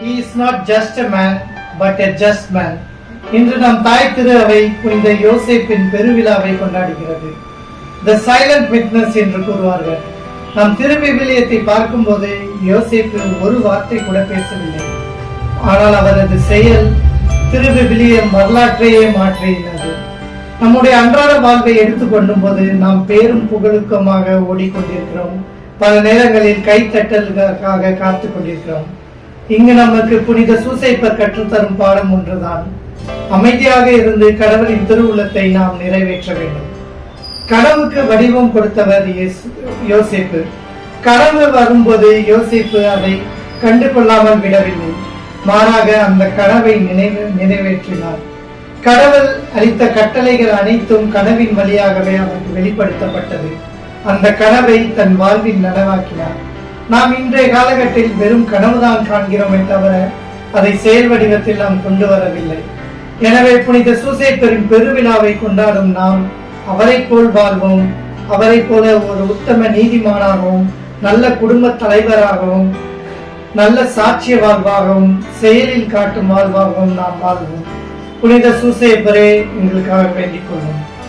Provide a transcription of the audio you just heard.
He is not just a man, but a just man. இன்று நம் தாய் திரு அவை புனித யோசேப்பின் பெருவிழாவை கொண்டாடுகிறது. The silent witness என்று கூறுவார்கள். நாம் திருவிவிலியத்தை பார்க்கும் போது யோசேப்பு ஒரு வார்த்தை கூட பேசவில்லை. ஆனால் அவரது செயல் திருவிவிலியம் வரலாற்றையே மாற்றியுள்ளது. நம்முடைய அன்றாட வாழ்வை எடுத்துக்கொள்ளும் போது நாம் பேரும் புகழுக்கமாக ஓடிக்கொண்டிருக்கிறோம். பல நேரங்களில் கைத்தட்டலுக்காக காத்துக் கொண்டிருக்கிறோம். இங்கு நமக்கு புனித சூசைப்பர் கற்றுத்தரும் பாடம் ஒன்றுதான். அமைதியாக இருந்து கடவுளின் திருவுள்ளத்தை நாம் நிறைவேற்ற வேண்டும். கனவுக்கு வடிவம் கொடுத்தவர் யோசேப்பு. கனவு வரும்போது யோசேப்பு அதை கண்டு கொள்ளாமல் விடவில்லை. மாறாக அந்த கனவை நிறைவேற்றினார். கடவுள் அளித்த கட்டளைகள் அனைத்தும் கனவின் வழியாகவே அவருக்கு வெளிப்படுத்தப்பட்டது. அந்த கனவை தன் வாழ்வில் நனவாக்கினார். நாம் இன்றைய காலகட்டத்தில் வெறும் கனவுதான் காண்கிறோமே தவிர அதை செயல் வடிவத்தில் நாம் கொண்டு வரவில்லை. எனவே புனித சூசைப்பரின் பெருவிழாவை கொண்டாடும் நாம் அவரை போல் வாழ்வோம். அவரை போல ஒரு உத்தம நீதிமானாகவும் நல்ல குடும்ப தலைவராகவும் நல்ல சாட்சிய வாழ்வாகவும் செயலில் காட்டும் வாழ்வாகவும் நாம் வாழ்வோம். புனித சூசைப்பரே எங்களுக்காக வேண்டிக் கொள்வோம்.